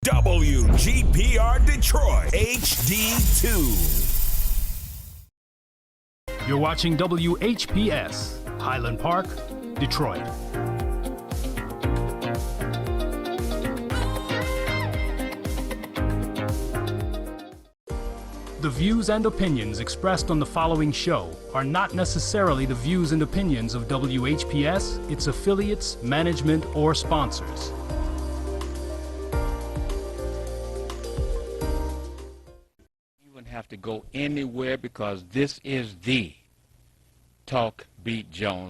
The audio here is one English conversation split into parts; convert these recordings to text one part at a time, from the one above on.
WGPR Detroit HD2. You're watching WHPS, Highland Park, Detroit. The views and opinions expressed on the following show are not necessarily the views and opinions of WHPS, its affiliates, management, or sponsors. You wouldn't have to go anywhere because this is the Talk Beat Jones.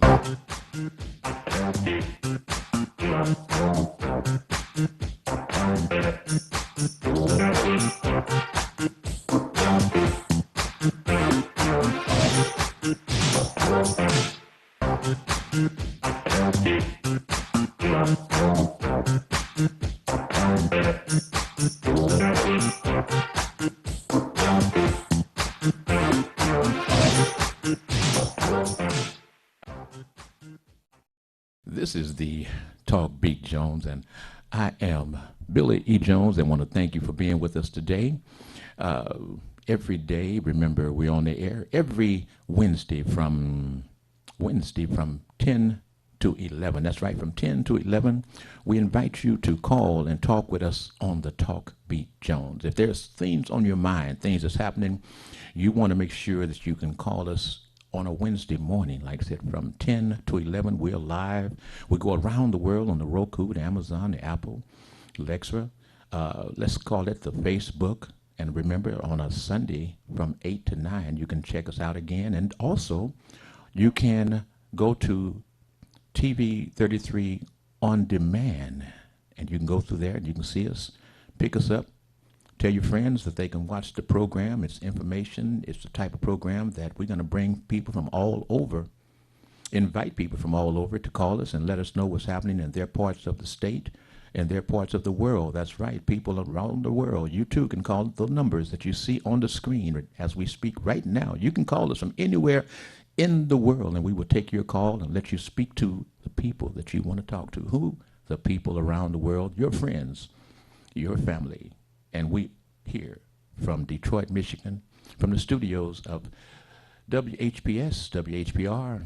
This is the Talk Beat Jones, and I am Billy E. Jones, and want to thank you for being with us today. Every day, remember, we're on the air every Wednesday from 10 to 11. That's right, from 10 to 11. We invite you to call and talk with us on the Talk Beat Jones. If there's things on your mind, things that's happening, you want to make sure that you can call us on a Wednesday morning. Like I said, from 10 to 11, we're live. We go around the world on the Roku, the Amazon, the Apple, Alexa. Let's call it the Facebook. And remember, on a Sunday from 8 to 9, you can check us out again. And also, you can go to TV 33 on demand, and you can go through there and you can see us, pick us up. Tell your friends that they can watch the program. It's information. It's the type of program that we're going to bring people from all over, invite people from all over to call us and let us know what's happening in their parts of the state and their parts of the world. That's right, people around the world. You too can call the numbers that you see on the screen as we speak right now. You can call us from anywhere in the world, and we will take your call and let you speak to the people that you want to talk to. Who? The people around the world, your friends, your family. And we here from Detroit, Michigan, from the studios of WHPS, WHPR,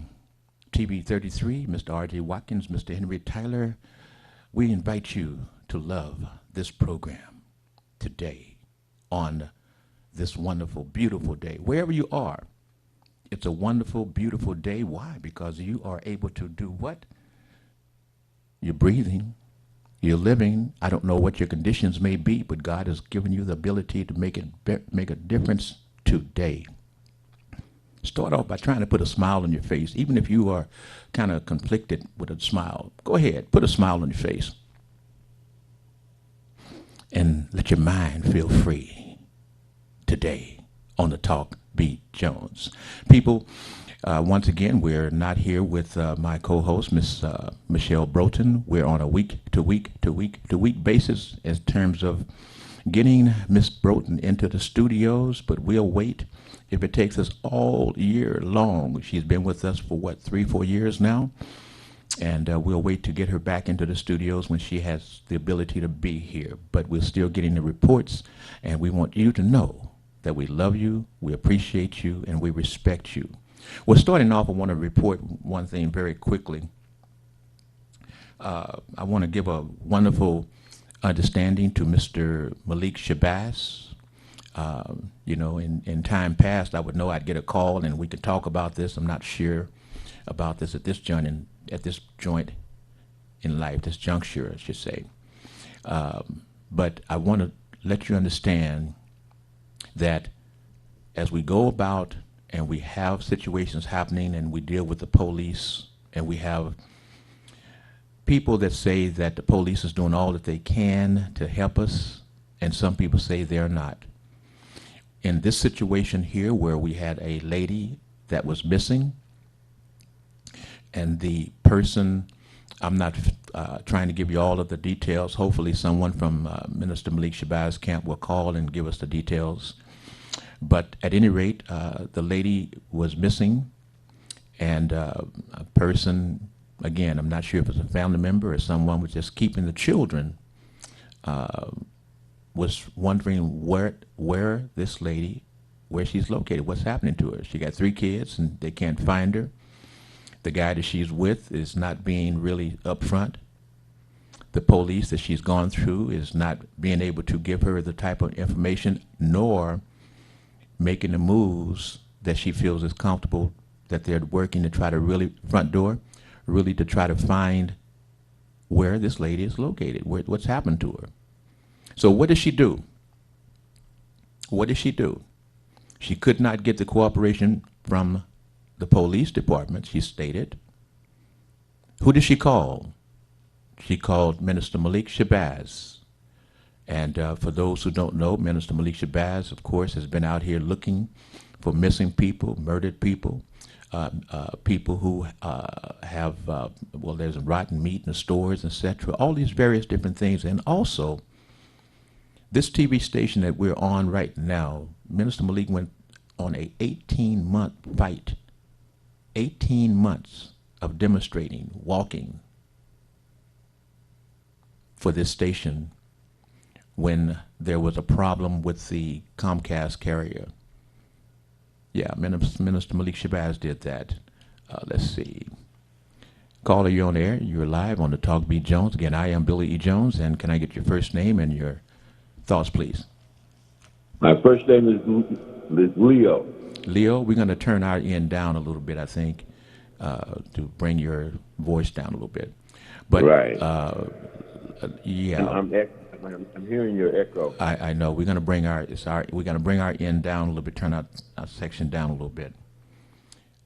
TV 33, Mr. R.J. Watkins, Mr. Henry Tyler, we invite you to love this program today on this wonderful, beautiful day. Wherever you are, it's a wonderful, beautiful day. Why? Because you are able to do what? You're breathing. You're living. I don't know what your conditions may be, but God has given you the ability to make a difference today. Start off by trying to put a smile on your face, even if you are kind of conflicted with a smile. Go ahead, put a smile on your face, and let your mind feel free today on the Talk Beat Jones. People, once again, we're not here with my co-host, Miss Michelle Broughton. We're on a week-to-week basis in terms of getting Miss Broughton into the studios, but we'll wait if it takes us all year long. She's been with us for, 3-4 years now? And we'll wait to get her back into the studios when she has the ability to be here. But we're still getting the reports, and we want you to know that we love you, we appreciate you, and we respect you. Well, starting off, I want to report one thing very quickly. I want to give a wonderful understanding to Mr. Malik Shabazz. In time past, I would know I'd get a call and we could talk about this. I'm not sure about this at this joint in life, this juncture, I should say. But I want to let you understand that as we go about and we have situations happening and we deal with the police and we have people that say that the police is doing all that they can to help us, and some people say they're not. In this situation here where we had a lady that was missing, and the person, I'm not trying to give you all of the details. Hopefully someone from Minister Malik Shabazz's camp will call and give us the details. But at any rate, the lady was missing, and a person, again, I'm not sure if it's a family member or someone was just keeping the children was wondering where this lady, where she's located, what's happening to her. She got 3 kids and they can't find her. The guy that she's with is not being really upfront. The police that she's gone through is not being able to give her the type of information nor making the moves that she feels is comfortable, that they're working to try to really, front door, really to try to find where this lady is located, what's happened to her. So what does she do? What does she do? She could not get the cooperation from the police department, she stated. Who did she call? She called Minister Malik Shabazz. And for those who don't know, Minister Malik Shabazz, of course, has been out here looking for missing people, murdered people, people who have, well, there's rotten meat in the stores, etc., all these various different things. And also, this TV station that we're on right now, Minister Malik went on a 18-month fight, 18 months of demonstrating, walking for this station when there was a problem with the Comcast carrier. Yeah, Minister Malik Shabazz did that. Let's see. Caller, you're on air. You're live on the Talk Beat Jones. Again, I am Billy E. Jones, and can I get your first name and your thoughts, please? My first name is Leo. Leo, we're going to turn our end down a little bit, I think, to bring your voice down a little bit. But right. Yeah. I'm hearing your echo. I know. We're going to bring our end down a little bit, turn our section down a little bit.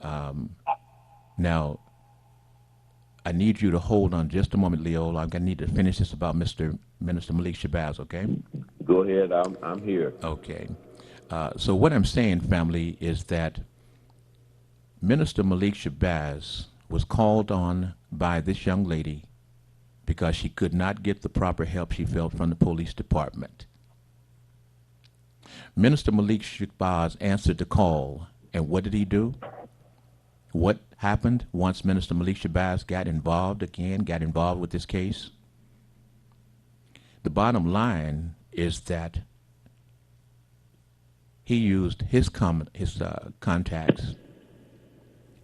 Now, I need you to hold on just a moment, Leo. I need to finish this about Minister Malik Shabazz, okay? Go ahead. I'm here. Okay. So what I'm saying, family, is that Minister Malik Shabazz was called on by this young lady because she could not get the proper help she felt from the police department. Minister Malik Shabazz answered the call, and what did he do? What happened once Minister Malik Shabazz got involved with this case? The bottom line is that he used his contacts.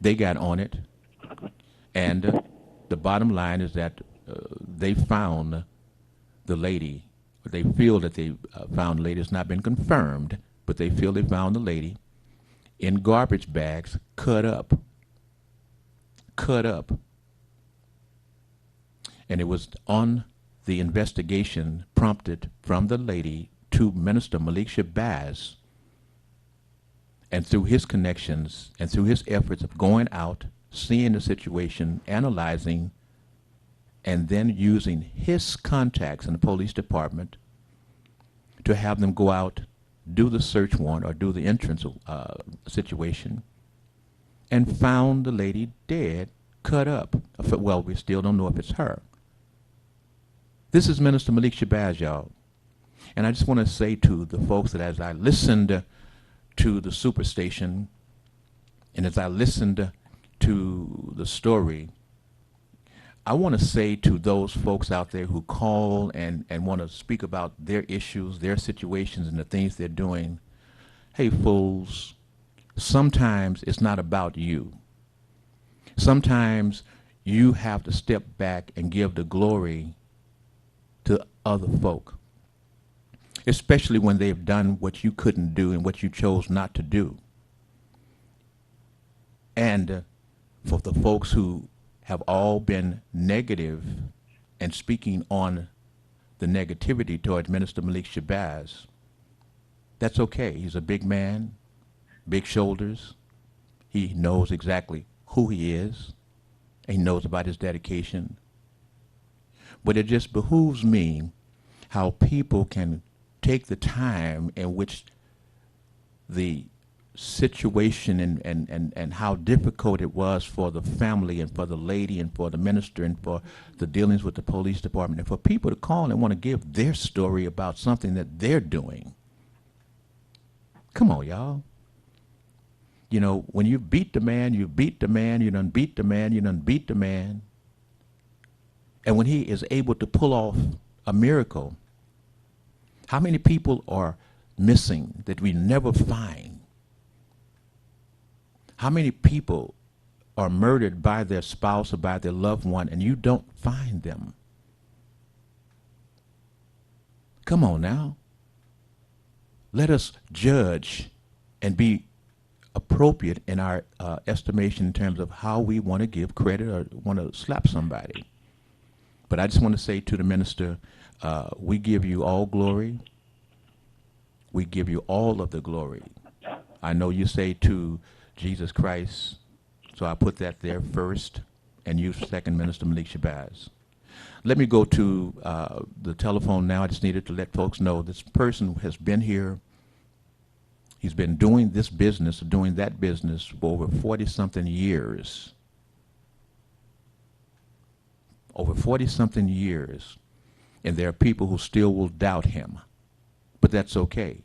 They got on it, and the bottom line is that they found the lady. They feel that they found the lady. It's not been confirmed, but they feel they found the lady in garbage bags, cut up. And it was on the investigation prompted from the lady to Minister Malik Shabazz, and through his connections and through his efforts of going out, seeing the situation, analyzing, and then using his contacts in the police department to have them go out, do the search warrant or do the entrance situation, and found the lady dead, cut up. Well, we still don't know if it's her. This is Minister Malik Shabazz, y'all. And I just want to say to the folks that as I listened to the Superstation and as I listened to the story, I want to say to those folks out there who call and want to speak about their issues, their situations, and the things they're doing, hey, fools, sometimes it's not about you. Sometimes you have to step back and give the glory to other folk, especially when they've done what you couldn't do and what you chose not to do. And for the folks who have all been negative and speaking on the negativity toward Minister Malik Shabazz, that's okay. He's a big man, big shoulders. He knows exactly who he is. He knows about his dedication. But it just behooves me how people can take the time in which the situation and how difficult it was for the family and for the lady and for the minister and for the dealings with the police department and for people to call and want to give their story about something that they're doing. Come on, y'all. You know, when you beat the man, you beat the man, you done beat the man, you done beat the man. And when he is able to pull off a miracle, How many people are missing that we never find? How many people are murdered by their spouse or by their loved one and you don't find them? Come on now. Let us judge and be appropriate in our estimation in terms of how we want to give credit or want to slap somebody. But I just want to say to the minister, we give you all glory. We give you all of the glory. I know you say to Jesus Christ, so I put that there first, and you second, Minister Malik Shabazz. Let me go to the telephone now. I just needed to let folks know this person has been here. He's been doing this business, doing that business for over 40-something years. Over 40-something years. And there are people who still will doubt him. But that's okay.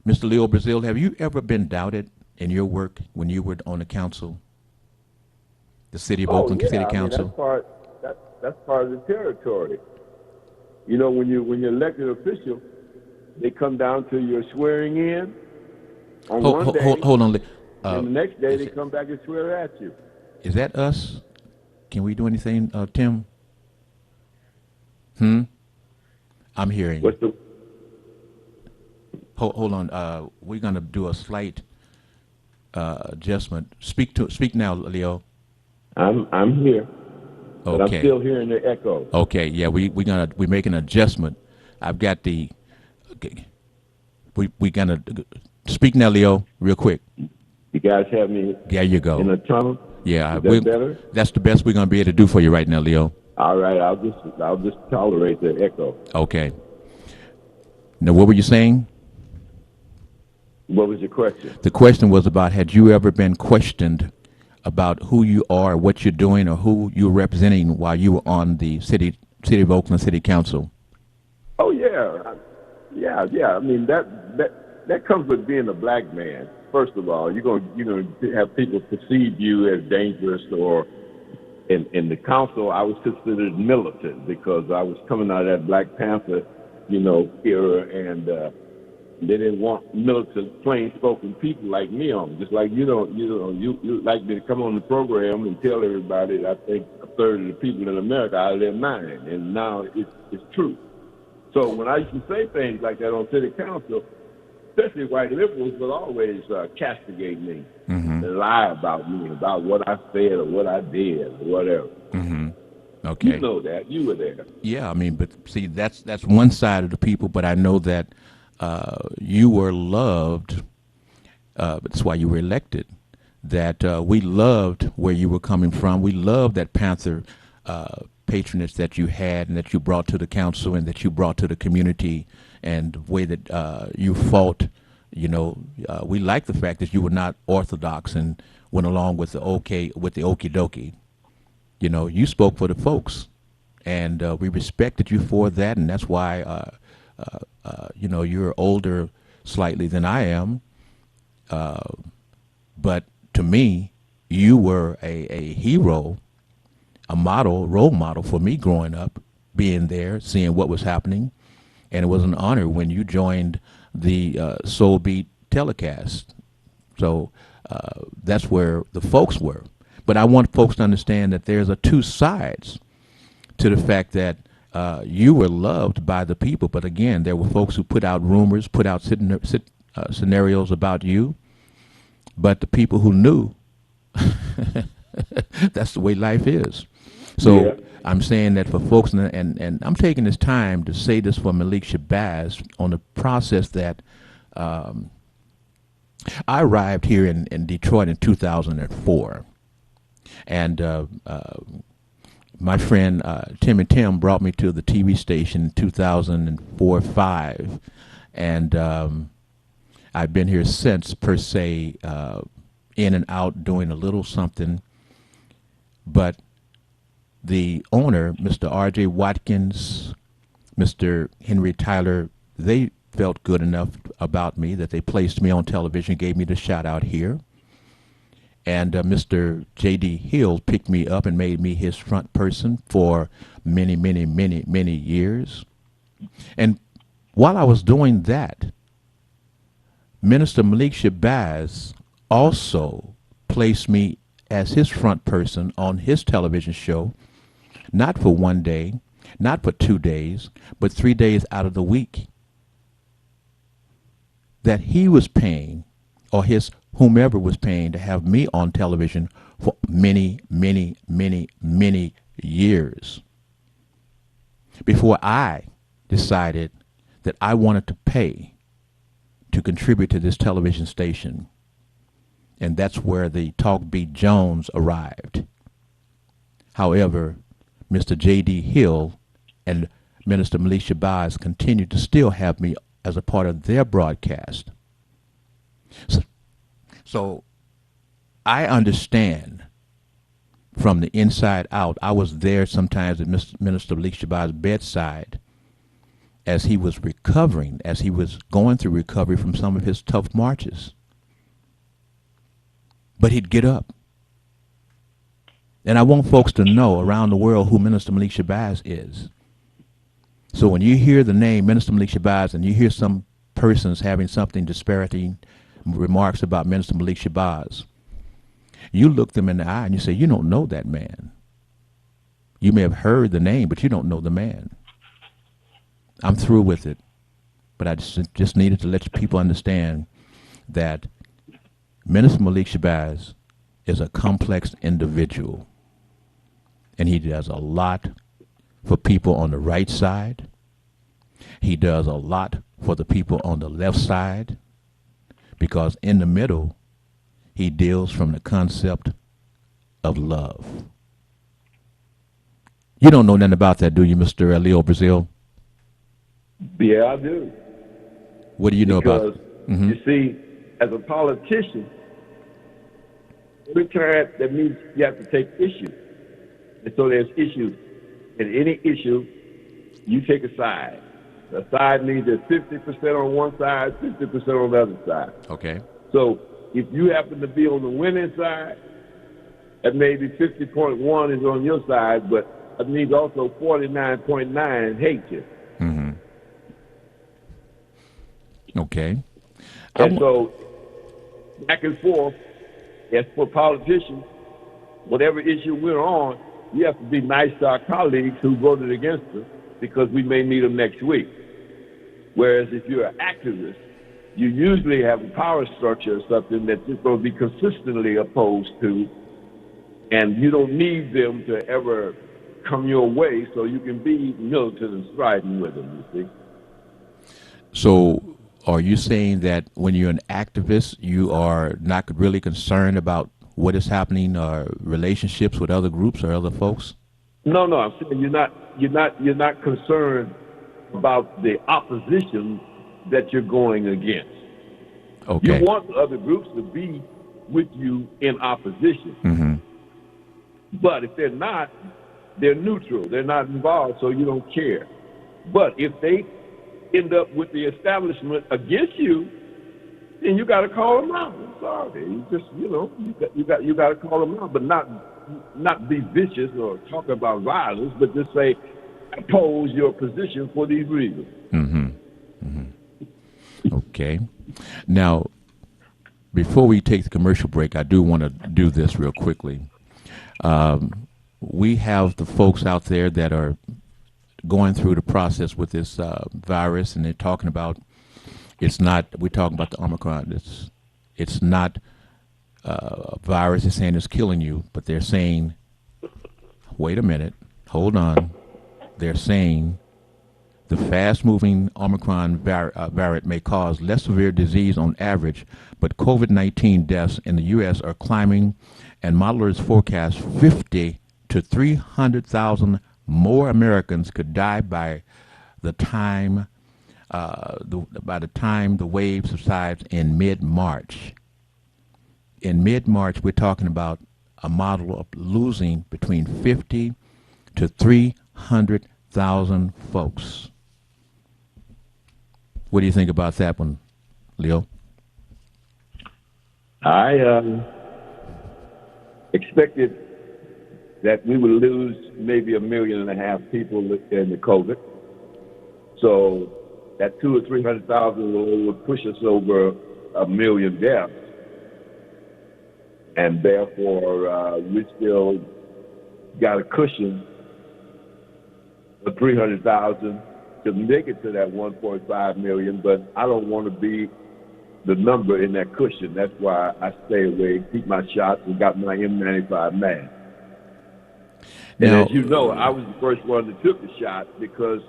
Mr. Leo Brazil, have you ever been doubted in your work when you were on the council? The City of Oakland City Council? That's part of the territory. You know, when you're elected official, they come down to your swearing in on one day. Hold on. And the next day they come back and swear at you. Is that us? Can we do anything, Tim? I'm hearing. What's the? Hold on. We're going to do a slight adjustment. Speak now, Leo. I'm here. Okay. But I'm still hearing the echo. Okay. Yeah. We're making an adjustment. I've got the. Okay. We gonna speak now, Leo, real quick. You guys have me. There you go. In a tunnel. Yeah. Is that better? That's the best we're gonna be able to do for you right now, Leo. All right. I'll just tolerate the echo. Okay. Now, what were you saying? What was your question? The question was about, had you ever been questioned about who you are, what you're doing, or who you're representing while you were on the City of Oakland City Council? Oh yeah. I mean that comes with being a black man. First of all, you're gonna have people perceive you as dangerous, or in the council I was considered militant because I was coming out of that Black Panther, era, and they didn't want militant, plain-spoken people like me on. Just like you like me to come on the program and tell everybody I think a third of the people in America out of their mind, and now it's true. So when I used to say things like that on city council, especially white liberals would always castigate me and lie about me, about what I said or what I did or whatever. Okay. You know that. You were there. Yeah, I mean, but see, that's one side of the people, but I know that you were loved, that's why you were elected, that we loved where you were coming from. We loved that Panther patronage that you had and that you brought to the council and that you brought to the community, and the way that you fought. We liked the fact that you were not orthodox and went along with the okie dokie. You spoke for the folks, and we respected you for that, and that's why you're older slightly than I am, but to me, you were a hero, a role model for me growing up, being there, seeing what was happening, and it was an honor when you joined the Soul Beat telecast. So that's where the folks were. But I want folks to understand that there's two sides to the fact that you were loved by the people, but again, there were folks who put out rumors, put out scenarios about you, but the people who knew, that's the way life is. So yeah. I'm saying that for folks, and I'm taking this time to say this for Malik Shabazz on the process that I arrived here in Detroit in 2004, and my friend Tim and Tim brought me to the TV station in 2004-05, and I've been here since, per se, in and out doing a little something. But the owner, Mr. R.J. Watkins, Mr. Henry Tyler, they felt good enough about me that they placed me on television, gave me the shout out here. And Mr. J.D. Hill picked me up and made me his front person for many, many, many, many years. And while I was doing that, Minister Malik Shabazz also placed me as his front person on his television show, not for one day, not for 2 days, but 3 days out of the week. That he was paying, or his whomever was paying, to have me on television for many, many, many, many years before I decided that I wanted to pay to contribute to this television station. And that's where the Talk Beat Jones arrived. However, Mr. J.D. Hill and Minister Malik Shabazz continued to still have me as a part of their broadcast. So I understand from the inside out. I was there sometimes at Minister Malik Shabazz's bedside as he was recovering, as he was going through recovery from some of his tough marches. But he'd get up. And I want folks to know around the world who Minister Malik Shabazz is. So when you hear the name Minister Malik Shabazz and you hear some persons having something disparaging remarks about Minister Malik Shabazz, you look them in the eye and you say, you don't know that man. You may have heard the name, but you don't know the man. I'm through with it. But I just needed to let people understand that Minister Malik Shabazz is a complex individual. And he does a lot for people on the right side. He does a lot for the people on the left side. Because in the middle, he deals from the concept of love. You don't know nothing about that, do you, Mr. Leo Brazil? Yeah, I do. What do you know about? Because, you see, as a politician, every time that means you have to take issue. And so there's issues. In any issue, you take a side. A side means there's 50% on one side, 50% on the other side. Okay. So if you happen to be on the winning side, that maybe 50.1 is on your side, but that means also 49.9 hate you. Mm-hmm. Okay. And so back and forth, as for politicians, whatever issue we're on, we have to be nice to our colleagues who voted against us because we may meet them next week. Whereas if you're an activist, you usually have a power structure or something that you're going to be consistently opposed to, and you don't need them to ever come your way, so you can be militant and striding with them, you see. So are you saying that when you're an activist, you are not really concerned about what is happening or relationships with other groups or other folks? No, I'm saying you're not concerned about the opposition that you're going against. Okay. You want other groups to be with you in opposition. Mm-hmm. But if they're not, they're neutral. They're not involved, so you don't care. But if they end up with the establishment against you, then you got to call them out. I'm sorry. You just, you got to call them out, but not be vicious or talk about violence, but just say, oppose your position for these reasons. Mm-hmm. Mm-hmm. Okay. Now, before we take the commercial break, I do want to do this real quickly. We have the folks out there that are going through the process with this virus, and they're talking about we're talking about the Omicron. It's not a virus. They're saying it's killing you, but they're saying, wait a minute, hold on. They're saying the fast-moving Omicron variant may cause less severe disease on average, but COVID-19 deaths in the U.S. are climbing, and modelers forecast 50 to 300,000 more Americans could die by the time the wave subsides in mid-March. In mid-March, we're talking about a model of losing between 50 to 300,000 folks. What do you think about that one, Leo? I expected that we would lose maybe 1.5 million people in the COVID. So that 200,000 or 300,000 would push us over 1 million deaths. And therefore, we still got a cushion of 300,000 to make it to that 1.5 million, but I don't want to be the number in that cushion. That's why I stay away, keep my shots, and got my N95 mask. Now, and as you know, I was the first one that took the shot because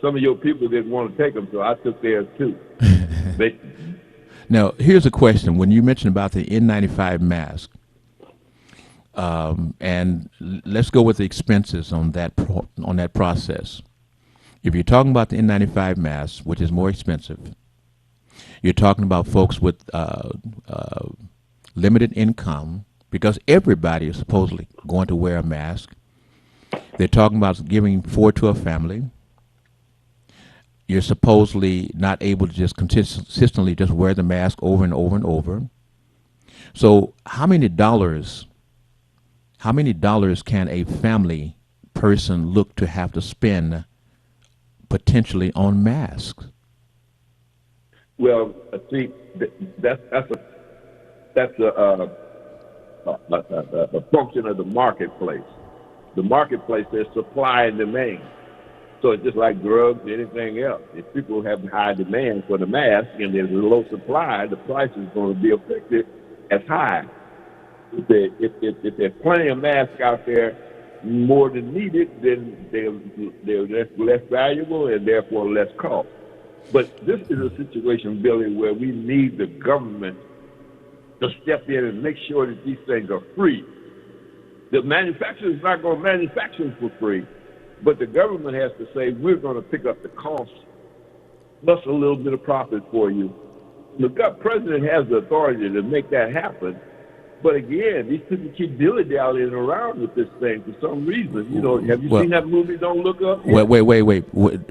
some of your people didn't want to take them, so I took theirs too. Now, here's a question. When you mentioned about the N95 mask, and let's go with the expenses on that process. If you're talking about the N95 mask, which is more expensive, you're talking about folks with limited income, because everybody is supposedly going to wear a mask. They're talking about giving 4 to a family. You're supposedly not able to just consistently just wear the mask over and over and over. So how many dollars can a family person look to have to spend potentially on masks? Well, see, that's a function of the marketplace. The marketplace, there's supply and demand. So it's just like drugs, anything else. If people have high demand for the mask and there's a low supply, the price is going to be affected as high. If there's plenty of masks out there more than needed, then they're less valuable and therefore less cost. But this is a situation, Billy, where we need the government to step in and make sure that these things are free. The manufacturer is not going to manufacture them for free, but the government has to say, we're going to pick up the cost plus a little bit of profit for you. The president has the authority to make that happen. But again, these people keep dilly-dallying around with this thing for some reason. You know, have you seen that movie, Don't Look Up? Wait.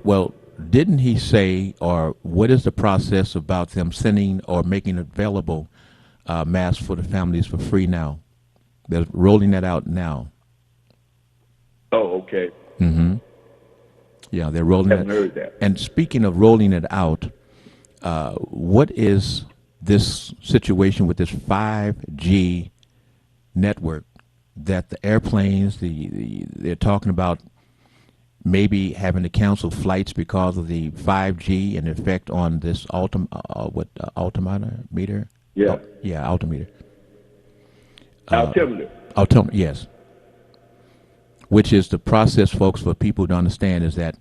Well, didn't he say, or what is the process about them sending or making available masks for the families for free now? They're rolling that out now. Oh, okay. Mm-hmm. Yeah, they're rolling it. Haven't heard that. And speaking of rolling it out, what is this situation with this 5G network that the airplanes, they're talking about maybe having to cancel flights because of the 5G and effect on this altimeter? Yeah. Altimeter. Altimeter, yes. Which is the process, folks, for people to understand is that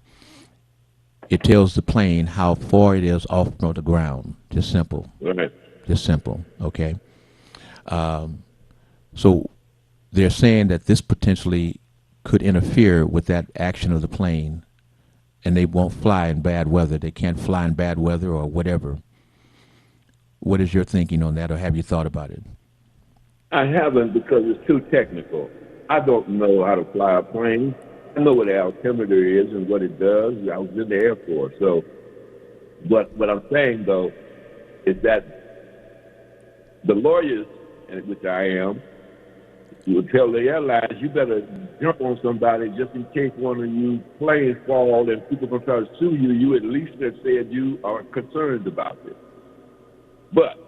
it tells the plane how far it is off from the ground. Just simple. Right. Just simple, okay? So they're saying that this potentially could interfere with that action of the plane, and they won't fly in bad weather. They can't fly in bad weather or whatever. What is your thinking on that, or have you thought about it? I haven't, because it's too technical. I don't know how to fly a plane. I know what the altimeter is and what it does. I was in the Air Force. So what I'm saying, though, is that the lawyers, which I am, will tell the airlines, you better jump on somebody just in case one of you planes fall and people can try to sue you. You at least have said you are concerned about this. But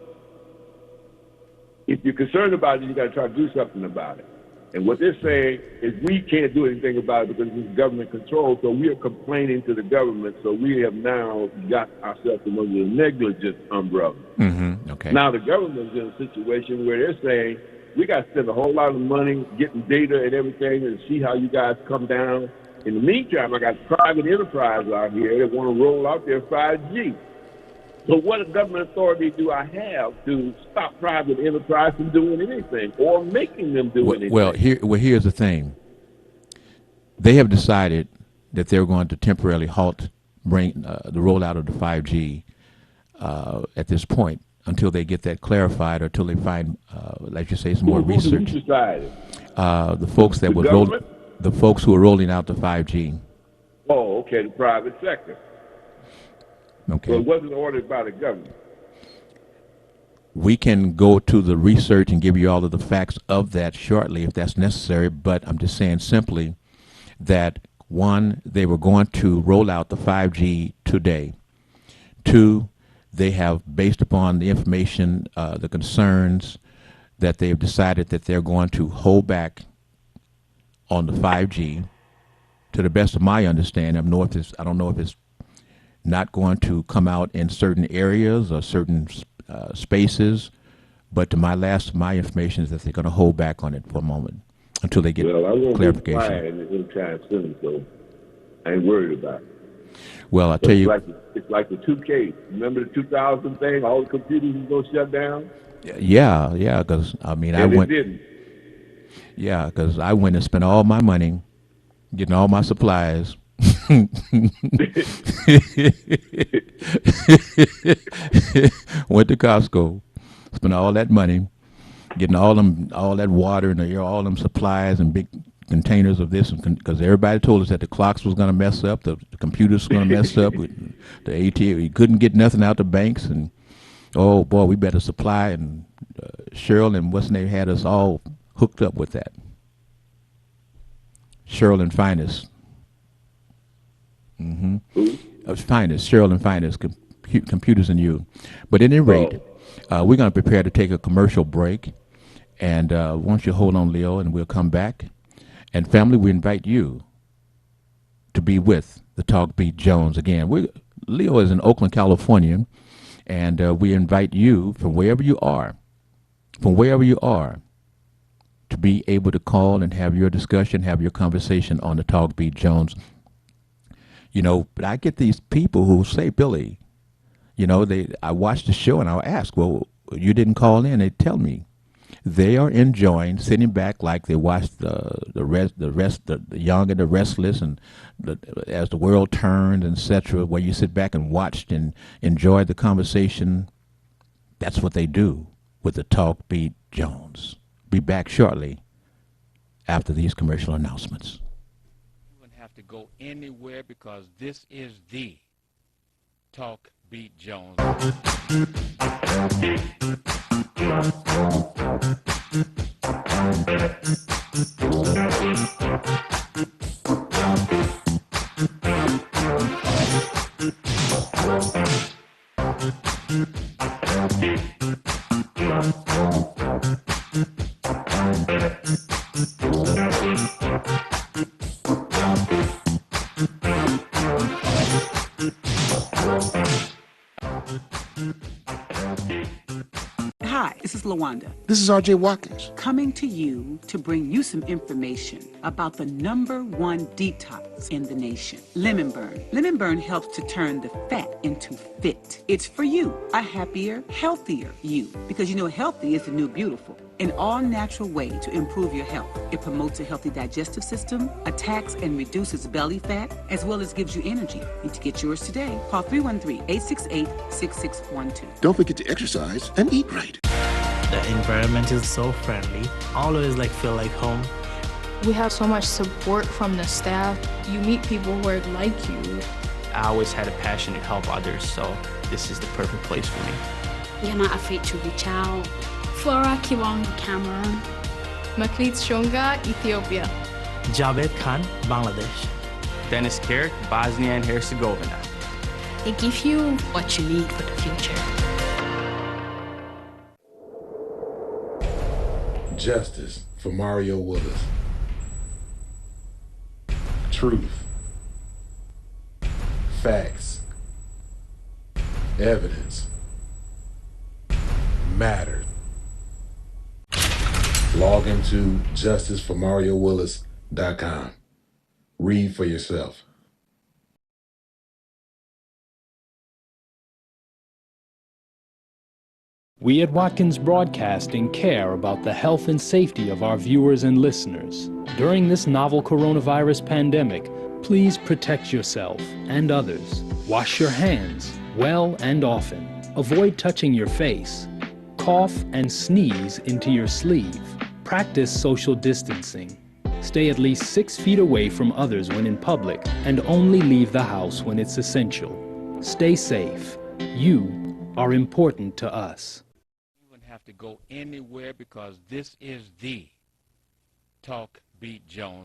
if you're concerned about it, you got to try to do something about it. And what they're saying is we can't do anything about it because it's government control, so we are complaining to the government, so we have now got ourselves under the negligence umbrella. Mm-hmm. Okay. Now the government's in a situation where they're saying, we got to spend a whole lot of money getting data and everything and see how you guys come down. In the meantime, I got private enterprise out here that want to roll out their 5G. So what government authority do I have to stop private enterprise from doing anything or making them do anything? Well, here's the thing. They have decided that they're going to temporarily bring the rollout of the 5G at this point until they get that clarified or until they find, like you say, some more research. Who decided? The folks that the folks who are rolling out the 5G. Oh, okay, the private sector. Okay. So it wasn't ordered by the government. We can go to the research and give you all of the facts of that shortly if that's necessary, but I'm just saying simply that one, they were going to roll out the 5G today. Two, they have, based upon the information, the concerns, that they've decided that they're going to hold back on the 5G. To the best of my understanding, I don't know if it's not going to come out in certain areas or certain spaces, but to my information is that they're going to hold back on it for a moment until they get clarification. Well, I won't be flying anytime soon, so I ain't worried about it. Well, I'll tell you. It's like the 2K. Remember the 2000 thing? All the computers was going to shut down? Yeah, because, I mean, and it didn't. Yeah, because I went and spent all my money getting all my supplies. Went to Costco, spent all that money, getting all that water and all them supplies and big containers of this, because everybody told us that the clocks was going to mess up, the computers were going to mess up, with the ATM. We couldn't get nothing out the banks, and oh boy, we better supply. And Cheryl and what's name had us all hooked up with that. Cheryl and Finest. Finest, Cheryl and Finest, Computers and You. But at any rate, we're going to prepare to take a commercial break. And why don't you hold on, Leo, and we'll come back. And family, we invite you to be with the Talk Beat Jones again. Leo is in Oakland, California, and we invite you from wherever you are, to be able to call and have your discussion, have your conversation on the Talk Beat Jones. You know, but I get these people who say, Billy, you know, I watch the show and I'll ask, well, you didn't call in. They tell me they are enjoying sitting back like they watch the Young and the Restless, and as the world turns, etc., where you sit back and watched and enjoy the conversation. That's what they do with the Talk Beat Jones. Be back shortly after these commercial announcements. Have to go anywhere because this is the Talk Beat Jones. Hi, this is LaWanda. This is R.J. Watkins. Coming to you to bring you some information about the #1 detox in the nation, Lemon Burn. Lemon Burn helps to turn the fat into fit. It's for you, a happier, healthier you. Because you know healthy is the new beautiful. An all-natural way to improve your health. It promotes a healthy digestive system, attacks and reduces belly fat, as well as gives you energy. Need to get yours today. Call 313-868-6612. Don't forget to exercise and eat right. The environment is so friendly. Always feel like home. We have so much support from the staff. You meet people who are like you. I always had a passion to help others, so this is the perfect place for me. You're not afraid to reach out. Flora Kiwang, Cameroon. Maklit Shonga, Ethiopia. Javed Khan, Bangladesh. Dennis Kerr, Bosnia and Herzegovina. They give you what you need for the future. Justice for Mario Willis. Truth. Facts. Evidence. Matters. Log into justiceformariowillis.com. Read for yourself. We at Watkins Broadcasting care about the health and safety of our viewers and listeners. During this novel coronavirus pandemic, please protect yourself and others. Wash your hands well and often. Avoid touching your face. Cough and sneeze into your sleeve. Practice social distancing. Stay at least 6 feet away from others when in public, and only leave the house when it's essential. Stay safe. You are important to us. have to go anywhere because this is the Talk Beat Jones.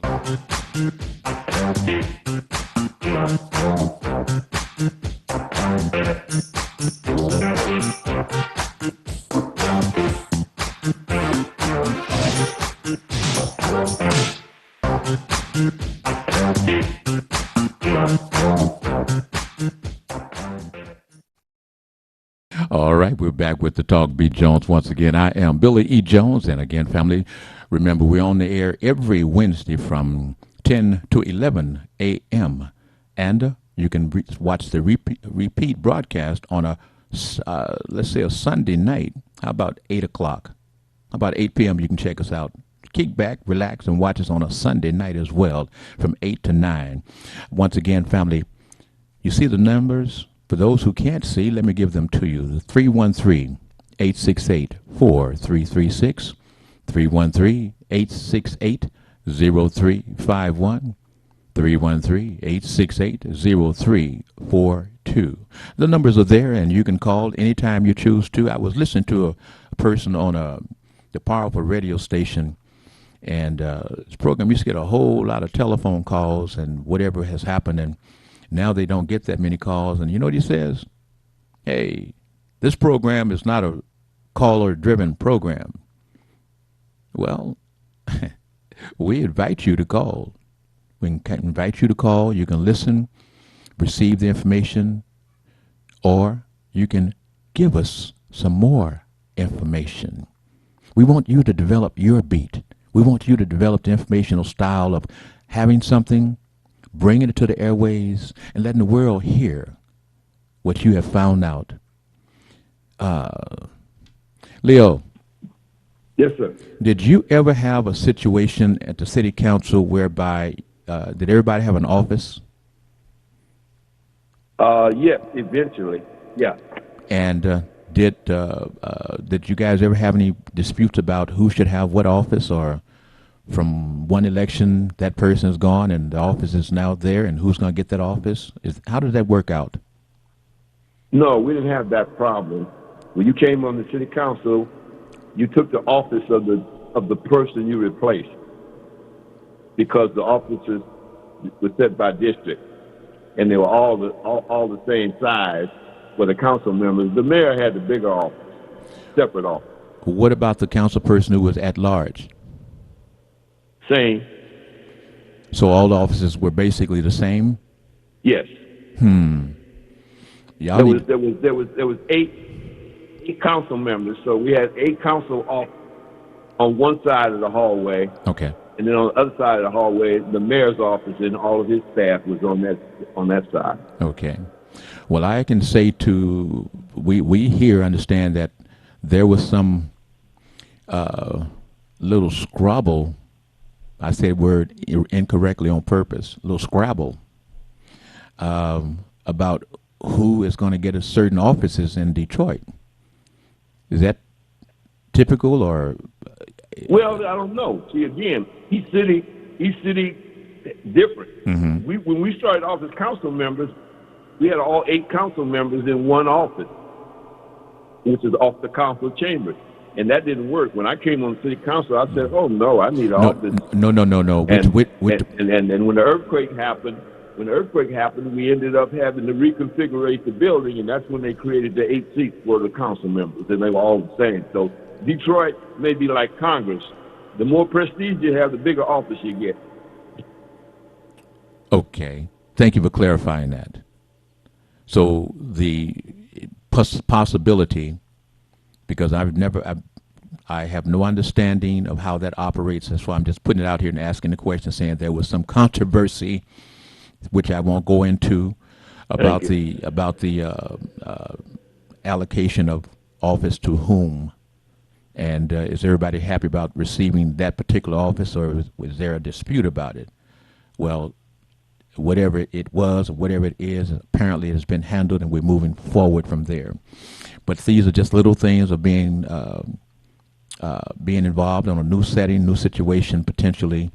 All right, we're back with the Talk Beat Jones once again. I am Billy E. Jones, and again, family, remember we're on the air every Wednesday from 10 to 11 a.m. And you can watch the repeat broadcast on a, let's say, a Sunday night. How about 8 o'clock? How about 8 p.m. You can check us out. Kick back, relax, and watch us on a Sunday night as well from 8 to 9. Once again, family, you see the numbers? For those who can't see, let me give them to you. 313-868-4336, 313-868-0351, 313-868-0342. The numbers are there, and you can call anytime you choose to. I was listening to a person on the powerful radio station, and this program used to get a whole lot of telephone calls and whatever has happened, and now they don't get that many calls. And you know what he says? Hey, this program is not a caller-driven program. Well, we invite you to call. We can invite you to call. You can listen, receive the information, or you can give us some more information. We want you to develop your beat. We want you to develop the informational style of having something, bringing it to the airways, and letting the world hear what you have found out. Leo. Yes, sir. Did you ever have a situation at the city council whereby did everybody have an office? Yes, eventually. Yeah. And did you guys ever have any disputes about who should have what office, or from one election that person is gone and the office is now there, and who's going to get that office? How did that work out? No, we didn't have that problem. When you came on the city council, you took the office of the person you replaced, because the offices were set by district, and they were all the same size for the council members. The mayor had the bigger office, separate office. What about the council person who was at large? Same. So all the offices were basically the same? Yes. Y'all there was eight council members, so we had 8 council off on one side of the hallway. Okay. And then on the other side of the hallway, the mayor's office and all of his staff was on that side. Okay. Well, I can say we here understand that there was some little squabble. I said word incorrectly on purpose. A little scrabble about who is going to get a certain offices in Detroit. Is that typical, or? Well, I don't know. See, again, each city different. Mm-hmm. When we started off as council members, we had all 8 council members in one office, which is off the council chambers. And that didn't work. When I came on the city council, I said, "Oh no, I need an office." No. And when the earthquake happened, we ended up having to reconfigure the building, and that's when they created the 8 seats for the council members, and they were all the same. So Detroit may be like Congress. The more prestige you have, the bigger office you get. Okay. Thank you for clarifying that. So the possibility, because I have no understanding of how that operates. That's why I'm just putting it out here and asking the question, saying there was some controversy, which I won't go into, about the allocation of office to whom, and is everybody happy about receiving that particular office, or was there a dispute about it? Well, whatever it was or whatever it is, apparently it has been handled, and we're moving forward from there. But these are just little things of being involved in a new setting, new situation potentially,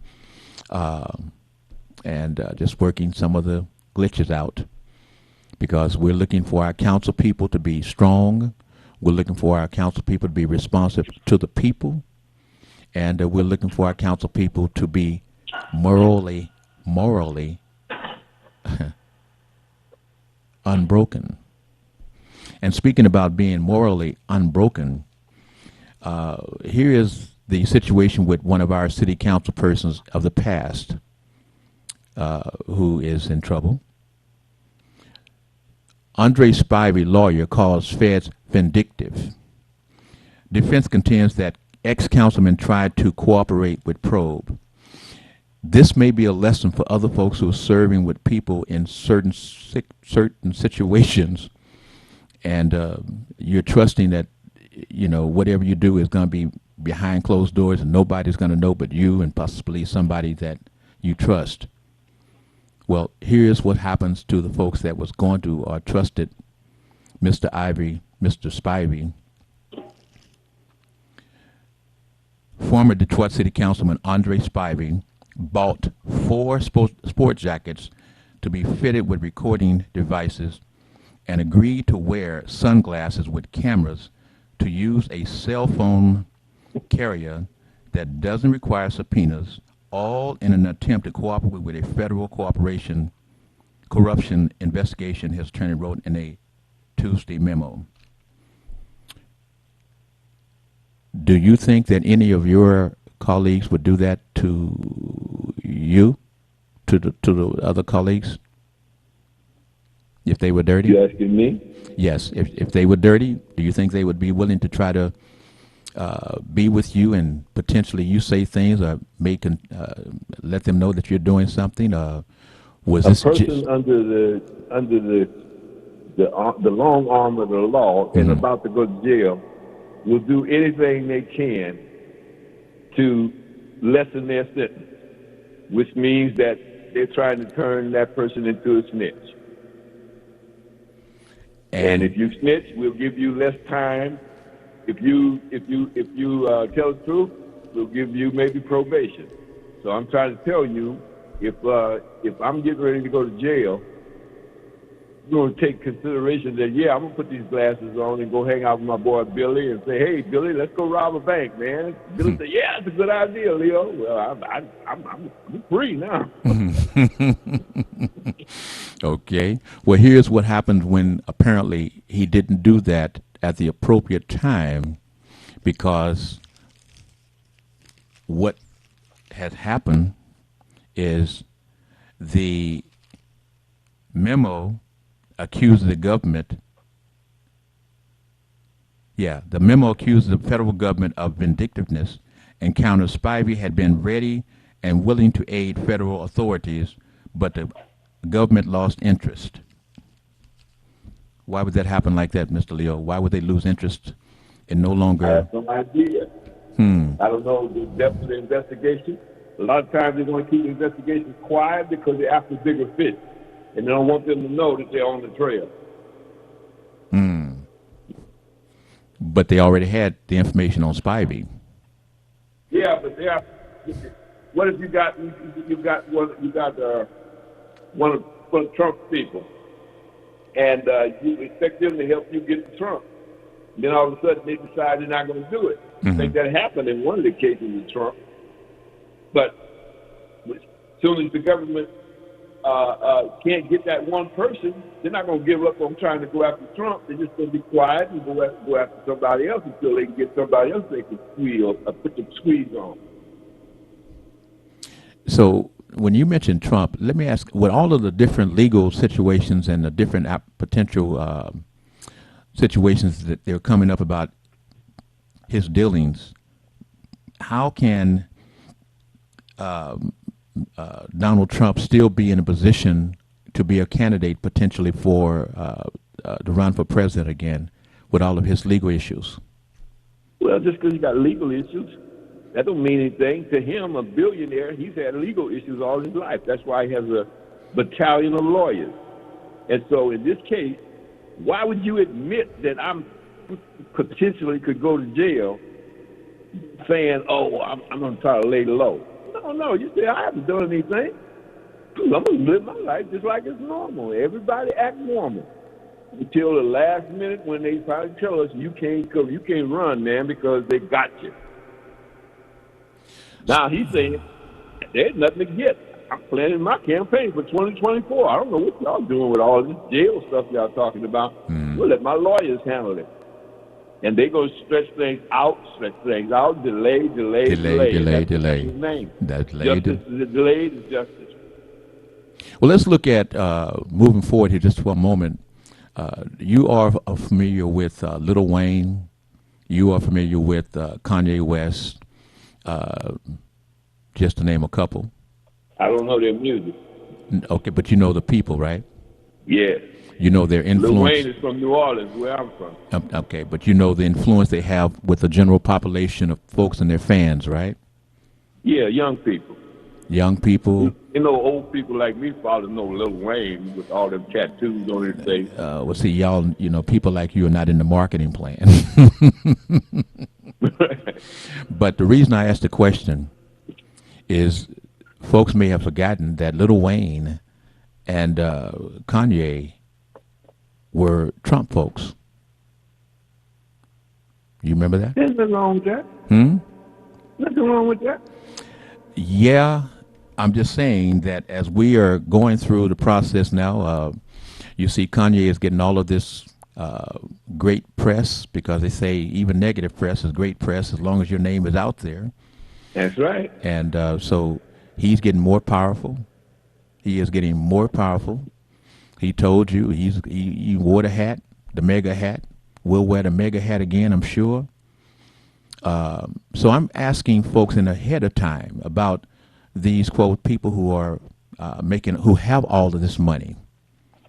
and just working some of the glitches out, because we're looking for our council people to be strong. We're looking for our council people to be responsive to the people, and we're looking for our council people to be morally unbroken. And speaking about being morally unbroken, here is the situation with one of our city council persons of the past who is in trouble. Andre Spivey, lawyer, calls feds vindictive. Defense contends that ex-councilman tried to cooperate with probe. This may be a lesson for other folks who are serving with people in certain situations, and you're trusting that, you know, whatever you do is going to be behind closed doors and nobody's going to know but you and possibly somebody that you trust. Well, here's what happens to the folks that was going to or trusted Mr. Spivey. Former Detroit City Councilman Andre Spivey bought 4 sport jackets to be fitted with recording devices and agreed to wear sunglasses with cameras to use a cell phone carrier that doesn't require subpoenas, all in an attempt to cooperate with a federal corruption investigation, his attorney wrote in a Tuesday memo. Do you think that any of your colleagues would do that to you, to the other colleagues, if they were dirty? You asking me? Yes. If they were dirty, do you think they would be willing to try to be with you and potentially you say things or let them know that you're doing something? Was this a person under the long arm of the law and about to go to jail will do anything they can to lessen their sentence, which means that they're trying to turn that person into a snitch. And if you snitch, we'll give you less time. If you tell the truth, we'll give you maybe probation. So I'm trying to tell you, if I'm getting ready to go to jail, you're going to take consideration that, yeah, I'm going to put these glasses on and go hang out with my boy Billy and say, hey, Billy, let's go rob a bank, man. Billy said, yeah, it's a good idea, Leo. Well, I'm free now. Okay. Well, here's what happened when apparently he didn't do that at the appropriate time, because what had happened is the memo accused the government. Yeah, the memo accused the federal government of vindictiveness and countered Spivey had been ready and willing to aid federal authorities, but the government lost interest. Why would that happen like that, Mr. Leo? Why would they lose interest and no longer? I have no idea. I don't know the depth of the investigation. A lot of times they want to keep the investigations quiet because they're after bigger fish, and they don't want them to know that they're on the trail. But they already had the information on Spivey. Yeah, but they are. What if you got one of Trump's people, and you expect them to help you get to Trump? Then all of a sudden they decide they're not going to do it. I think that happened in one of the cases with Trump. But as soon as the government can't get that one person, they're not going to give up on trying to go after Trump. They're just going to be quiet and go after somebody else until they can get somebody else they can squeeze or put the squeeze on. So when you mentioned Trump, let me ask, with all of the different legal situations and the different potential situations that they're coming up about his dealings, how can Donald Trump still be in a position to be a candidate potentially for to run for president again with all of his legal issues? Well, just because he's got legal issues, that don't mean anything. To him, a billionaire, he's had legal issues all his life. That's why he has a battalion of lawyers. And so in this case, why would you admit that I'm potentially could go to jail saying, oh, I'm going to try to lay low? No, you say, I haven't done anything. I'm going to live my life just like it's normal. Everybody act normal. until the last minute when they finally tell us you can't come, you can't run, man, because they got you. Now he's saying there's nothing to get. I'm planning my campaign for 2024. I don't know what y'all doing with all this jail stuff y'all talking about. We'll let my lawyers handle it. And they go stretch things out, delay. His name. That's justice is delayed is justice. Well, let's look at moving forward here just for a moment. You are familiar with Lil Wayne. You are familiar with Kanye West, just to name a couple. I don't know their music. Okay, but you know the people, right? Yeah. You know their influence. Lil Wayne is from New Orleans, where I'm from. Okay, but you know the influence they have with the general population of folks and their fans, right? Yeah, young people. Young people. You know, old people like me probably know Lil Wayne with all them tattoos on his face. Well, see, y'all, you know, people like you are not in the marketing plan. But the reason I asked the question is folks may have forgotten that Lil Wayne and Kanye were Trump folks. You remember that? There's nothing wrong with that. Nothing wrong with that. Yeah, I'm just saying that as we are going through the process now, you see Kanye is getting all of this great press, because they say even negative press is great press as long as your name is out there. That's right. And so he's getting more powerful. He is getting more powerful. He told you he wore the hat, the mega hat. We'll wear the mega hat again, I'm sure. So I'm asking folks in ahead of time about these, quote, people who are who have all of this money.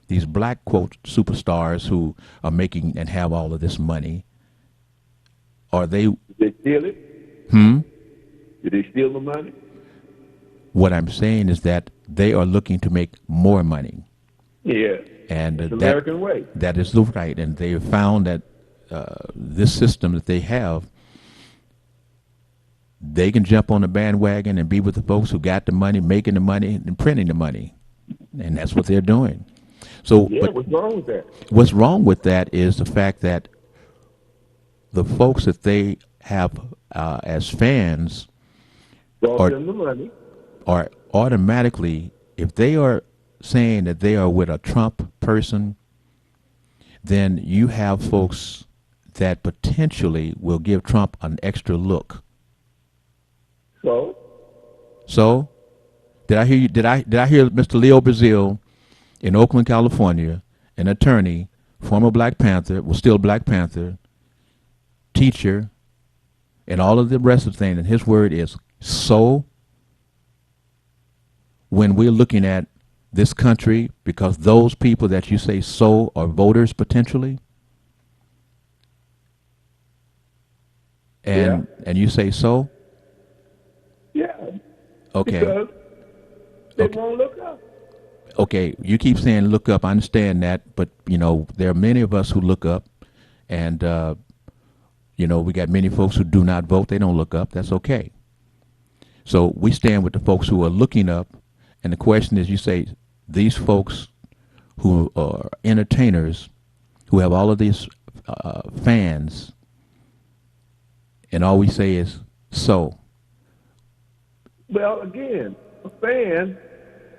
These black, quote, superstars who are making and have all of this money. Are they? Did they steal it? Did they steal the money? What I'm saying is that they are looking to make more money. Yeah. And it's the American way. That is the right. And they have found that this system that they have, they can jump on the bandwagon and be with the folks who got the money, making the money, and printing the money. And that's what they're doing. So, yeah, what's wrong with that? What's wrong with that is the fact that the folks that they have as fans are automatically, if they are saying that they are with a Trump person, then you have folks that potentially will give Trump an extra look. So, did I hear you? Did I hear Mr. Leo Brazil in Oakland, California, an attorney, former Black Panther, was still Black Panther, teacher, and all of the rest of the things, and his word is so. When we're looking at this country, because those people that you say so are voters potentially, and you say so. Yeah. Okay. Because they won't look up. Okay, you keep saying look up. I understand that, but you know there are many of us who look up, and you know we got many folks who do not vote. They don't look up. That's okay. So we stand with the folks who are looking up, and the question is, you say these folks who are entertainers, who have all of these fans, and all we say is so. Well, again, a fan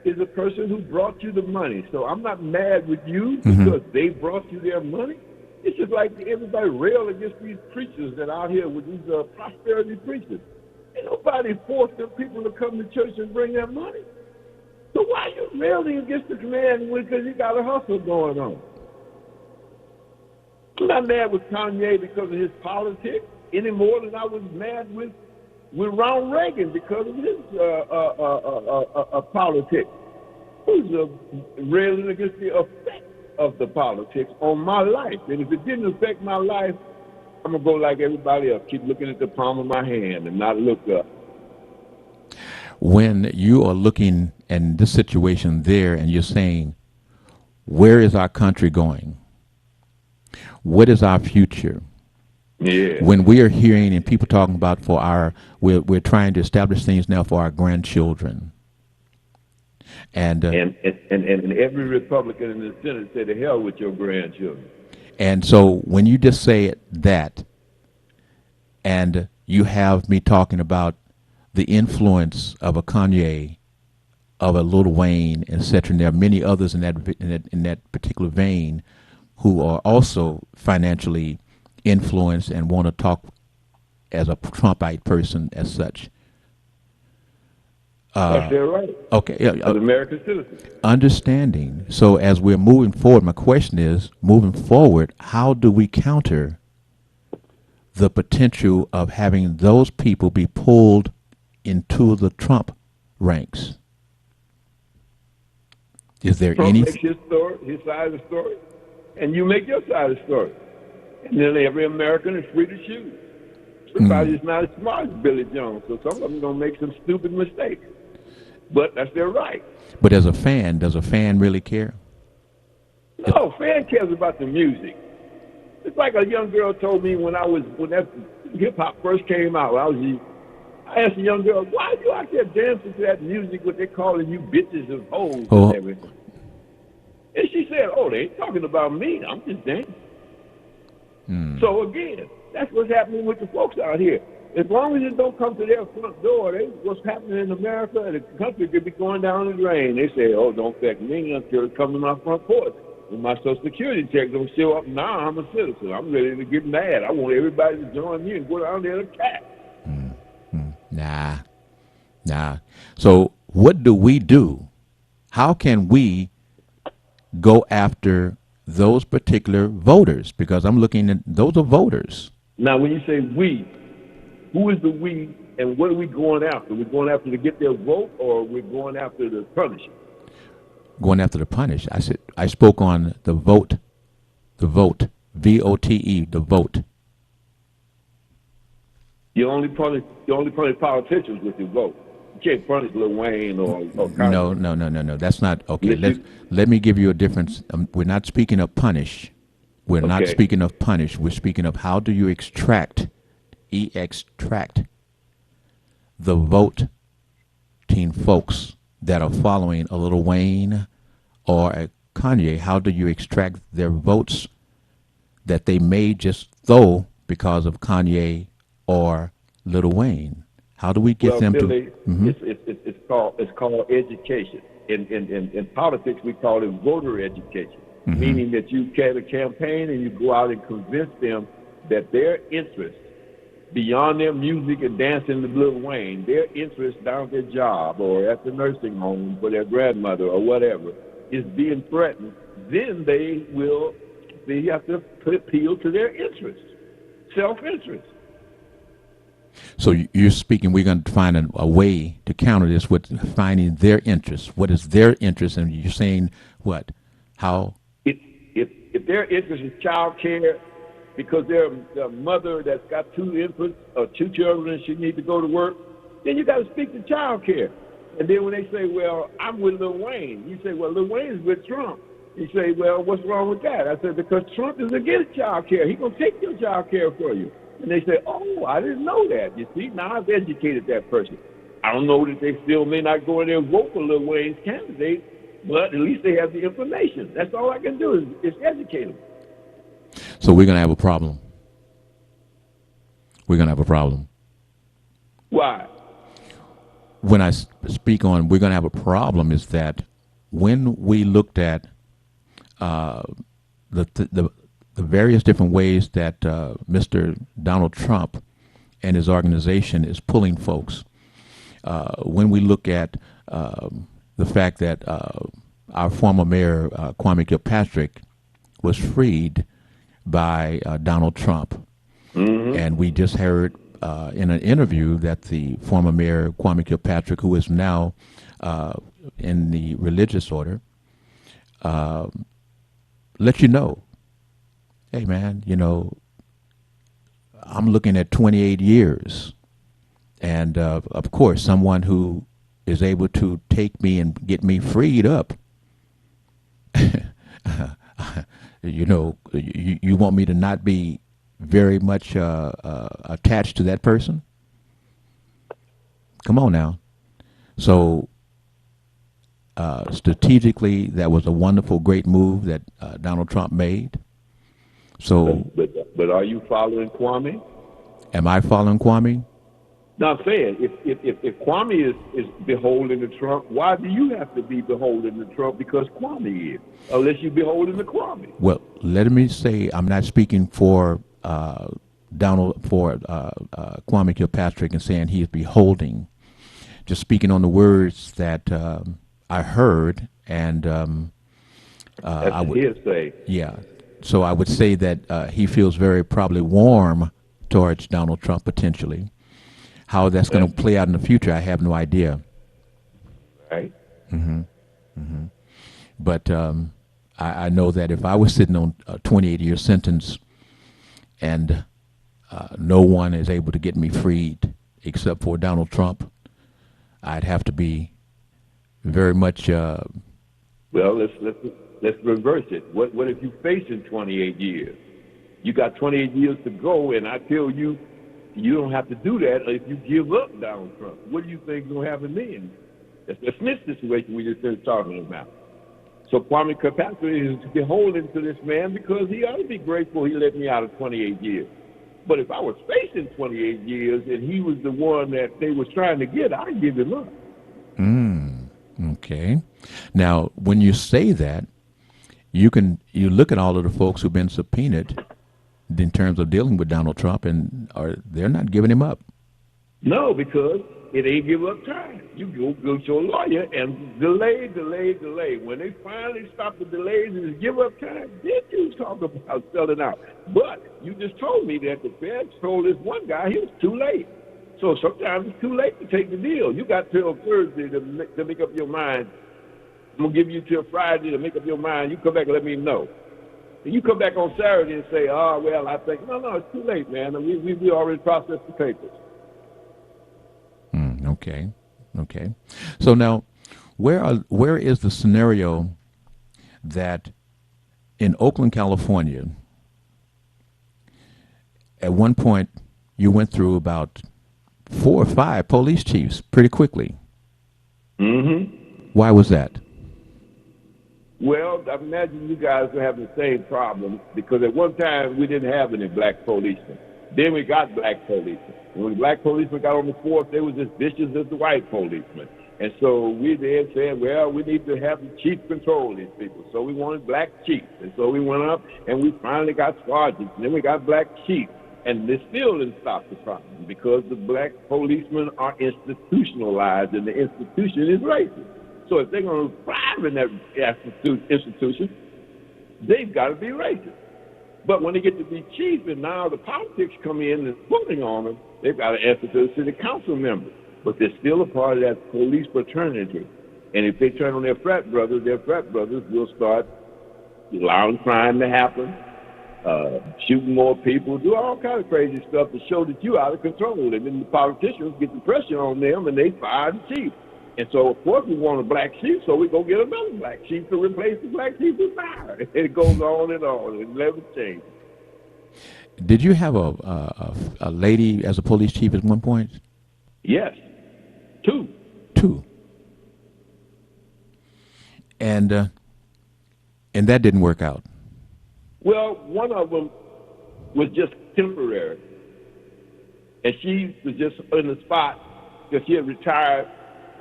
is a person who brought you the money. So I'm not mad with you because they brought you their money. It's just like everybody rail against these preachers that are out here with these prosperity preachers. Ain't nobody forced them people to come to church and bring their money. So why are you railing against the man because you got a hustle going on? I'm not mad with Kanye because of his politics any more than I was mad with Ronald Reagan because of his politics. Who's railing against the effect of the politics on my life? And if it didn't affect my life, I'm going to go like everybody else, keep looking at the palm of my hand and not look up. When you are looking at this situation there and you're saying, where is our country going? What is our future? Yeah. When we are hearing and people talking about we're trying to establish things now for our grandchildren. And every Republican in the Senate said, "To hell with your grandchildren." And so when you just say that, and you have me talking about the influence of a Kanye, of a Lil Wayne, etc., and there are many others in that particular vein who are also financially influenced and want to talk as a Trumpite person as such. That's their right. Okay. As American citizens. Understanding. So as we're moving forward, my question is, moving forward, how do we counter the potential of having those people be pulled into the Trump ranks? Is there Trump any? makes his story, his side of the story, and you make your side of the story. And then every American is free to choose. Everybody's not as smart as Billy Jones, so some of them going to make some stupid mistakes. But that's their right. But as a fan, does a fan really care? No, fan cares about the music. It's like a young girl told me when that hip hop first came out. I asked a young girl, "Why are you out there dancing to that music? What they calling you bitches and hoes and everything?" And she said, "Oh, they ain't talking about me. I'm just dancing." So again, that's what's happening with the folks out here. As long as it don't come to their front door, what's happening in America and the country could be going down the drain. They say, "Oh, don't affect me until it comes to my front porch. When my Social Security check don't show up, now I'm a citizen. I'm ready to get mad. I want everybody to join me and go down there and attack." Nah. So what do we do? How can we go after those particular voters? Because I'm looking at those are voters. Now, when you say we, who is the we, and what are we going after? We're going after to get their vote, or we're going after to punish them? Going after the punish. I spoke on the vote, VOTE, the vote. You only punish politicians with your vote. You can't punish Lil Wayne or No. That's not okay. Let me give you a difference. We're not speaking of punish. We're not speaking of punish. We're speaking of how do you extract the vote teen folks that are following a Lil Wayne or a Kanye. How do you extract their votes that they may just throw because of Kanye or Lil Wayne? How do we get them Billy, to? It's called education. In politics, we call it voter education, meaning that you get a campaign and you go out and convince them that their interest, beyond their music and dancing to Lil Wayne, their interest down at their job or at the nursing home for their grandmother or whatever, is being threatened. Then they have to appeal to their interest, self-interest. So you're speaking, we're going to find a way to counter this with finding their interest. What is their interest? And you're saying what? How? If their interest is child care, because they're a mother that's got two infants or two children and she needs to go to work, then you got to speak to child care. And then when they say, "Well, I'm with Lil Wayne," you say, "Well, Lil Wayne is with Trump." You say, "Well, what's wrong with that?" I said, "Because Trump is against child care. He's going to take your child care for you." And they say, "Oh, I didn't know that." You see, now I've educated that person. I don't know that they still may not go in there and vote for Lil Wayne's candidate, but at least they have the information. That's all I can do is educate them. So we're going to have a problem. We're going to have a problem. Why? When I speak on we're going to have a problem is that when we looked at the various different ways that Mr. Donald Trump and his organization is pulling folks, when we look at the fact that our former mayor, Kwame Kilpatrick, was freed by Donald Trump. And we just heard in an interview that the former mayor, Kwame Kilpatrick, who is now in the religious order, let you know, hey, man, I'm looking at 28 years. And, of course, someone who is able to take me and get me freed up, you want me to not be very much attached to that person? Come on now. So strategically, that was a wonderful, great move that Donald Trump made. So, but are you following Kwame? am I following Kwame? No, I'm saying if Kwame is beholden to Trump, why do you have to be beholden to Trump? Because Kwame is, unless you're beholden to Kwame. Well, let me say I'm not speaking for Kwame Kilpatrick and saying he is beholding. Just speaking on the words that I heard, and That's I would hearsay. Yeah. So I would say that he feels very probably warm towards Donald Trump potentially. How that's going to play out in the future, I have no idea. Right. But I know that if I was sitting on a 28-year sentence and no one is able to get me freed except for Donald Trump, I'd have to be very much. Well, let's reverse it. What if you facing 28 years? You got 28 years to go, and I tell you, you don't have to do that if you give up Donald Trump. What do you think is going to happen then? That's the Smith situation we just finished talking about. So Kwame Kilpatrick is beholden to this man because he ought to be grateful he let me out of 28 years. But if I was facing 28 years and he was the one that they was trying to get, I'd give him up. Okay. Now, when you say that, you look at all of the folks who've been subpoenaed in terms of dealing with Donald Trump, and they're not giving him up. No, because it ain't give up time. You go to your lawyer and delay. When they finally stop the delays and give up time, then you talk about selling out. But you just told me that the feds told this one guy he was too late. So sometimes it's too late to take the deal. You got till Thursday to make up your mind. I'm going to give you till Friday to make up your mind. You come back and let me know. And you come back on Saturday and say, well, I think, no, it's too late, man. We already processed the papers. Okay. So now, where is the scenario that in Oakland, California, at one point you went through about 4 or 5 police chiefs pretty quickly? Mm-hmm. Why was that? Well, I imagine you guys are having the same problem because at one time we didn't have any black policemen. Then we got black policemen. And when the black policemen got on the force, they was as vicious as the white policemen. And so we then said, well, we need to have the chief control these people. So we wanted black chiefs. And so we went up and we finally got sergeants. And then we got black chiefs. And this still didn't stop the problem because the black policemen are institutionalized and the institution is racist. So if they're going to thrive in that institution, they've got to be racist. But when they get to be chief and now the politics come in and pulling on them, they've got to answer to the city council members. But they're still a part of that police fraternity. And if they turn on their frat brothers will start allowing crime to happen, shooting more people, do all kinds of crazy stuff to show that you're out of control. And then the politicians get the pressure on them and they fire the chief. And so, of course, we want a black chief, so we go get another black chief to replace the black chief we fired. It goes on and on. It never changes. Did you have a lady as a police chief at one point? Yes. 2. And that didn't work out. Well, one of them was just temporary. And she was just in the spot because she had retired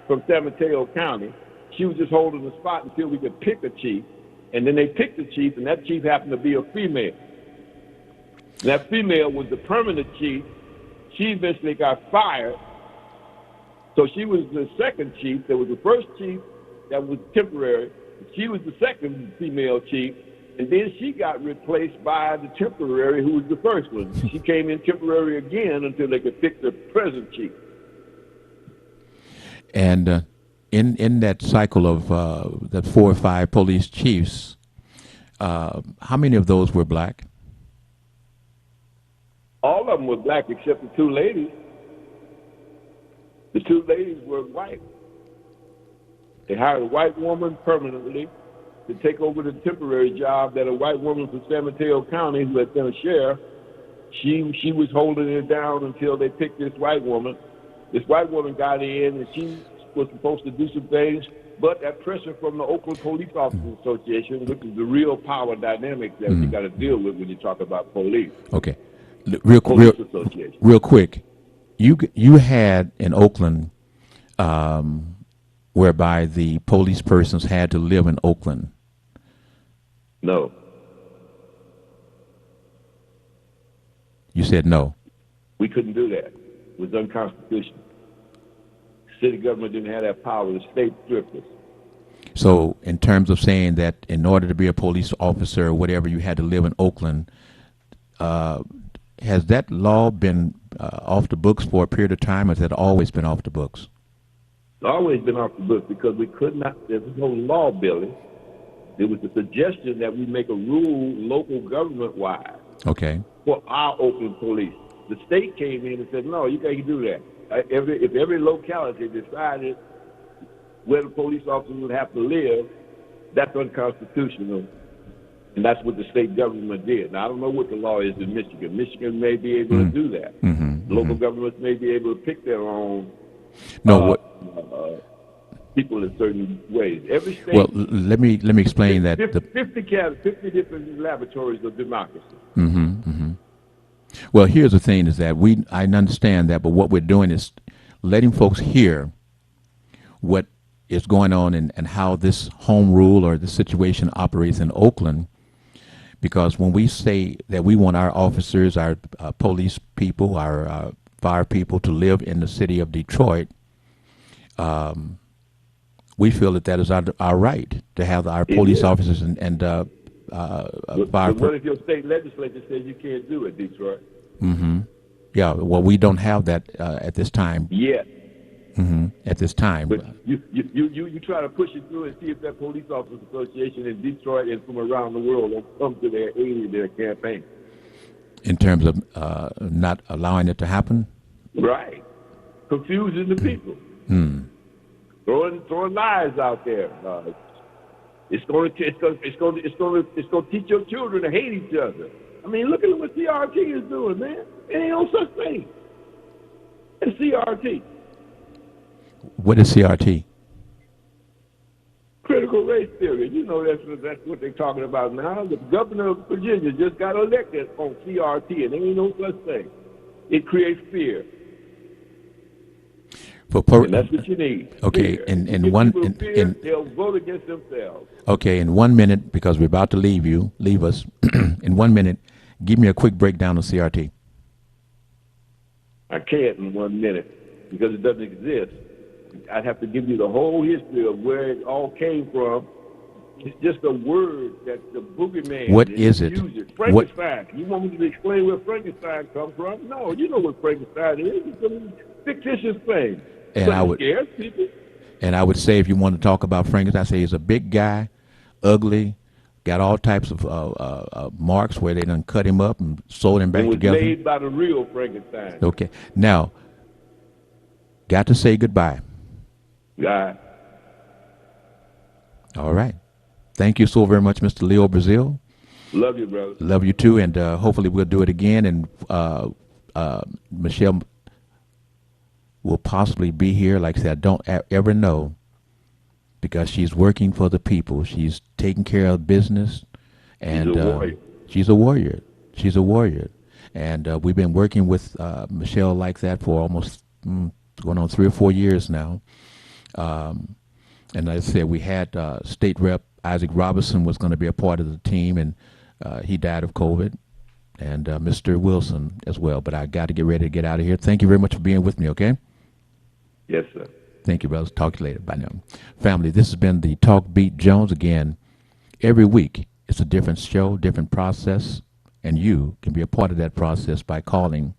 from San Mateo County. She was just holding the spot until we could pick a chief. And then they picked the chief, and that chief happened to be a female. And that female was the permanent chief. She eventually got fired. So she was the second chief. There was the first chief that was temporary. She was the second female chief. And then she got replaced by the temporary who was the first one. She came in temporary again until they could pick the present chief. And in that cycle of the 4 or 5 police chiefs, how many of those were black? All of them were black except the 2 ladies. The 2 ladies were white. They hired a white woman permanently to take over the temporary job that a white woman from San Mateo County, who had been a sheriff, she was holding it down until they picked this white woman. This white woman got in, and she was supposed to do some things, But that pressure from the Oakland Police Officers Association, which is the real power dynamic that you got to deal with when you talk about police. Okay. Police Association. Real quick, you had in Oakland, whereby the police persons had to live in Oakland. No. You said no. We couldn't do that. It was unconstitutional. City government didn't have that power. The state stripped us. So in terms of saying that in order to be a police officer or whatever, you had to live in Oakland, has that law been off the books for a period of time, or has that always been off the books? It's always been off the books because we could not, there was no law, Billy. There was a suggestion that we make a rule local government-wide. Okay. For our Oakland police. The state came in and said, no, you can't do that. If every locality decided where the police officers would have to live, that's unconstitutional. And that's what the state government did. Now, I don't know what the law is in Michigan. Michigan may be able to do that. Local governments may be able to pick their own people in certain ways. Every state. Well, let me explain that. 50 different laboratories of democracy. Well, here's the thing: is that I understand that, but what we're doing is letting folks hear what is going on and how this home rule or this situation operates in Oakland. Because when we say that we want our officers, our police people, our fire people to live in the city of Detroit, we feel that is our right to have our police officers and fire. But what if your state legislature says you can't do it, Detroit? Yeah, well, we don't have that at this time. Yet. At this time. But you try to push it through and see if that police officers association in Detroit and from around the world will come to their aid in their campaign. In terms of not allowing it to happen? Right. Confusing the people. Throwing lies out there. It's going to teach your children to hate each other. I mean, look at what CRT is doing, man. It ain't no such thing. It's CRT. What is CRT? Critical race theory. You know that's what they're talking about now. The governor of Virginia just got elected on CRT, and there ain't no such thing. It creates fear. And that's what you need. Okay, fear. in they'll vote against themselves. Okay, in 1 minute, because we're about to leave us. In 1 minute, give me a quick breakdown of CRT. I can't in 1 minute because it doesn't exist. I'd have to give you the whole history of where it all came from. It's just a word that the boogeyman. What is it? Frankenstein. You want me to explain where Frankenstein comes from? No, you know what Frankenstein is. It's a fictitious thing. And I would scare people. And I would say, if you want to talk about Frankenstein, I say he's a big guy, ugly, got all types of marks where they done cut him up and sewed him back together. It was made by the real Frankenstein. Okay. Now, got to say goodbye. Yeah. All right. Thank you so very much, Mr. Leo Brazil. Love you, brother. Love you too, and hopefully we'll do it again. And Michelle will possibly be here. Like I said, I don't ever know, because she's working for the people. She's taking care of business, and she's a warrior. She's a warrior, and we've been working with Michelle like that for almost going on 3 or 4 years now. And like I said, we had State Rep Isaac Robinson was going to be a part of the team, and he died of COVID, and Mr. Wilson as well. But I got to get ready to get out of here. Thank you very much for being with me, okay? Yes, sir. Thank you, brothers. Talk to you later. Bye now. Family, this has been the Talk Beat Jones. Again, every week it's a different show, different process, and you can be a part of that process by calling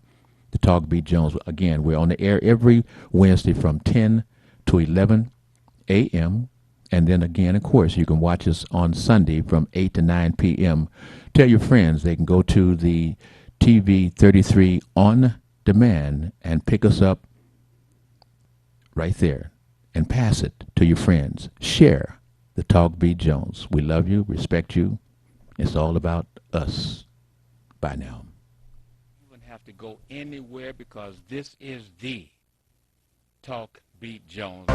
the Talk Beat Jones. Again, we're on the air every Wednesday from 10 to 11 a.m., and then again, of course, you can watch us on Sunday from 8 to 9 p.m. Tell your friends they can go to the TV 33 on demand and pick us up right there and pass it to your friends. Share the Talk Beat Jones. We love you, respect you. It's all about us. Bye now. You wouldn't have to go anywhere, because this is the Talk Beat Jones.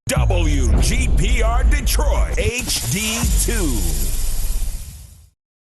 WGPR Detroit HD2.